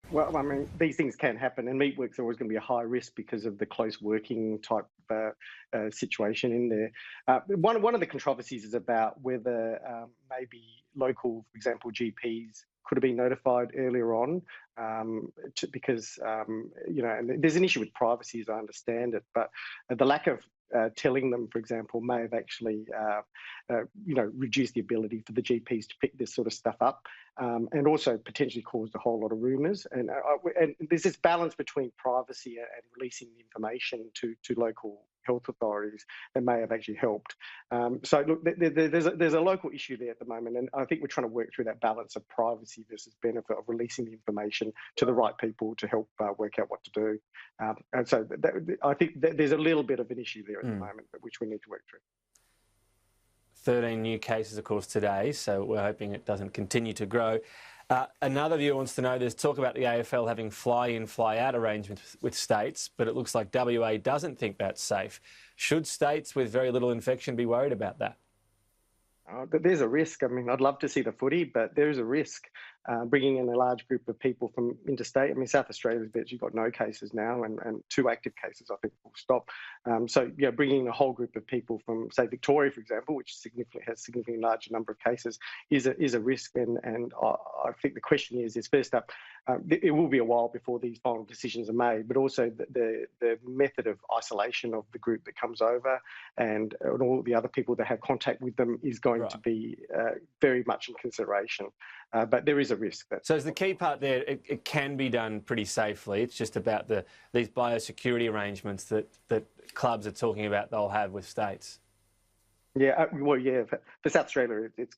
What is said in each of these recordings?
Well, I mean, these things can happen, and meat work's always going to be a high risk because of the close working type situation in there. One of the controversies is about whether maybe local, for example, GPs could have been notified earlier on, because and there's an issue with privacy, as I understand it, but the lack of telling them, for example, may have actually, reduced the ability for the GPs to pick this sort of stuff up, and also potentially caused a whole lot of rumours. And there's this balance between privacy and releasing the information to local health authorities that may have actually helped. So look, there's a local issue there at the moment, and I think we're trying to work through that balance of privacy versus benefit of releasing the information to the right people to help work out what to do. And so I think there's a little bit of an issue there at the moment, which we need to work through. 13 new cases, of course, today, so we're hoping it doesn't continue to grow. Another viewer wants to know, there's talk about the AFL having fly-in, fly-out arrangements with states, but it looks like WA doesn't think that's safe. Should states with very little infection be worried about that? But there's a risk. I mean, I'd love to see the footy, but there is a risk bringing in a large group of people from interstate. I mean, South Australia's actually got no cases now, and 2 active cases, I think, will stop. So, bringing in a whole group of people from, say, Victoria, for example, which has significantly larger number of cases, is a risk. And I think the question is first up, it will be a while before these final decisions are made, but also the method of isolation of the group that comes over and all the other people that have contact with them is going to be very much in consideration. But there is a risk. So is the key part there, it can be done pretty safely. It's just about these biosecurity arrangements that clubs are talking about they'll have with states. Yeah, for South Australia, it's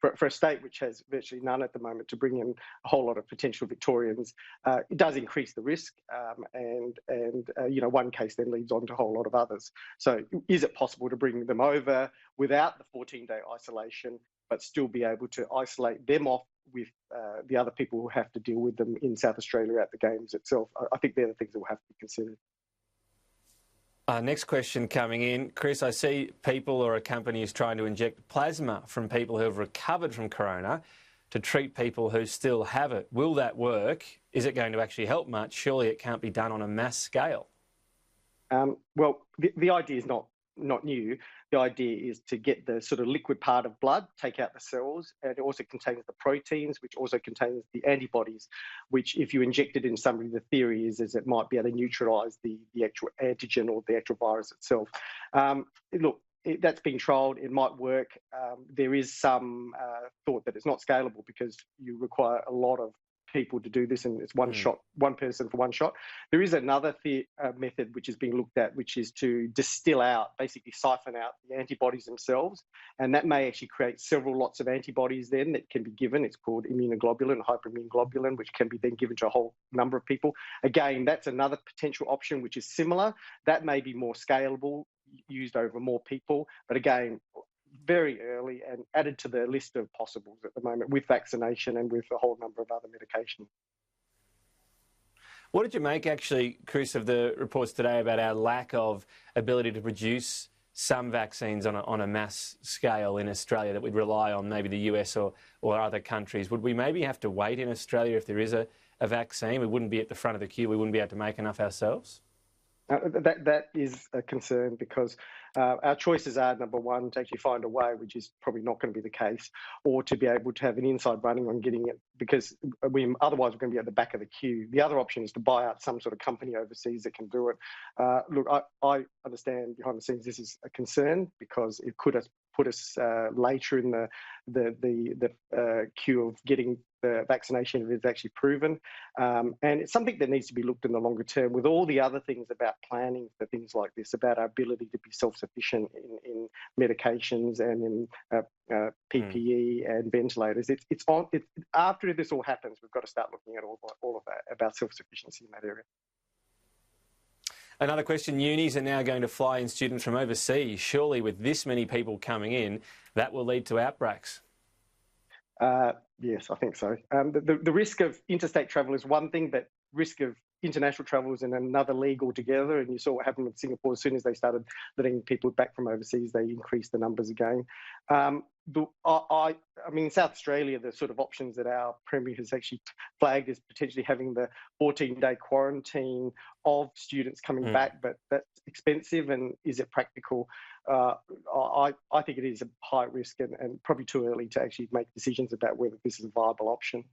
for a state which has virtually none at the moment, to bring in a whole lot of potential Victorians, it does increase the risk, and one case then leads on to a whole lot of others. So is it possible to bring them over without the 14-day isolation, but still be able to isolate them off with the other people who have to deal with them in South Australia at the Games itself? I think they're the things that will have to be considered. Next question coming in. Chris, I see people or a company is trying to inject plasma from people who have recovered from corona to treat people who still have it. Will that work? Is it going to actually help much? Surely it can't be done on a mass scale. Well, the idea is not new. The idea is to get the sort of liquid part of blood, take out the cells, and it also contains the proteins, which also contains the antibodies, which if you inject it in somebody, the theory is it might be able to neutralise the actual antigen or the actual virus itself. Look, that's being trialled. It might work. There is some thought that it's not scalable because you require a lot of people to do this, and it's one person for one shot. There is another method which is being looked at, which is to distill out, basically siphon out the antibodies themselves, and that may actually create several lots of antibodies then that can be given. It's called immunoglobulin, hyperimmunoglobulin, which can be then given to a whole number of people. Again, that's another potential option which is similar. That may be more scalable, used over more people, but again, very early and added to the list of possibles at the moment with vaccination and with a whole number of other medications. What did you make, actually, Chris, of the reports today about our lack of ability to produce some vaccines on a mass scale in Australia, that we'd rely on maybe the US or other countries? Would we maybe have to wait in Australia if there is a vaccine? We wouldn't be at the front of the queue. We wouldn't be able to make enough ourselves? That is a concern, because our choices are, number one, to actually find a way, which is probably not going to be the case, or to be able to have an inside running on getting it, because otherwise we're going to be at the back of the queue. The other option is to buy out some sort of company overseas that can do it. Look, I understand behind the scenes this is a concern, because it could put us later in the queue of getting the vaccination if it's actually proven. And it's something that needs to be looked in the longer term, with all the other things about planning for things like this, about our ability to be self-sufficient in medications and in PPE and ventilators. After this all happens, we've got to start looking at all of that, about self-sufficiency in that area. Another question, unis are now going to fly in students from overseas. Surely with this many people coming in, that will lead to outbreaks. Yes, I think so. The risk of interstate travel is one thing, but risk of international travel is in another league altogether. And you saw what happened with Singapore. As soon as they started letting people back from overseas, they increased the numbers again. I mean, in South Australia, the sort of options that our Premier has actually flagged is potentially having the 14-day quarantine of students coming back, but that's expensive, and is it practical? I think it is a high risk and probably too early to actually make decisions about whether this is a viable option.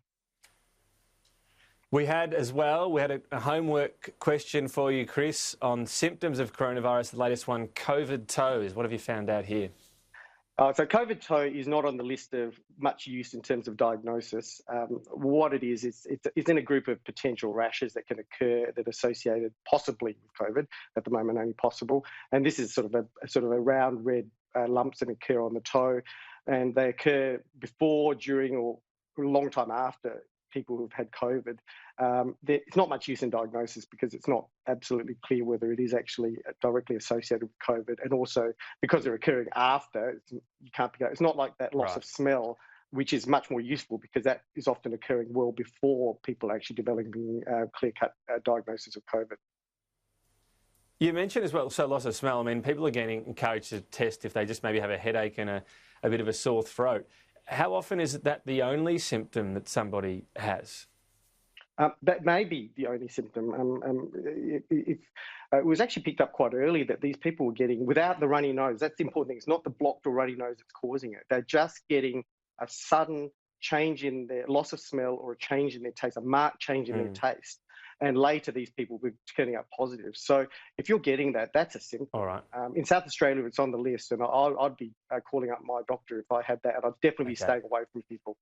We had a homework question for you, Chris, on symptoms of coronavirus, the latest one, COVID toes. What have you found out here? So COVID toe is not on the list of much use in terms of diagnosis. What it is, it's in a group of potential rashes that can occur that are associated possibly with COVID, at the moment only possible. And this is sort of a round red lumps that occur on the toe, and they occur before, during, or a long time after people who've had COVID. It's not much use in diagnosis because it's not absolutely clear whether it is actually directly associated with COVID, and also because they're occurring after, you can't be. It's not like that loss of smell, which is much more useful because that is often occurring well before people are actually developing clear-cut diagnosis of COVID. You mentioned as well, so loss of smell. I mean, people are getting encouraged to test if they just maybe have a headache and a bit of a sore throat. How often is that the only symptom that somebody has? That may be the only symptom. It was actually picked up quite early that these people were getting, without the runny nose, that's the important thing. It's not the blocked or runny nose that's causing it. They're just getting a sudden change in their loss of smell or a change in their taste, a marked change in their taste. And later, these people will be turning up positive. So if you're getting that, that's a symptom. All right. In South Australia, it's on the list, and I'd be calling up my doctor if I had that, and I'd definitely be staying away from people.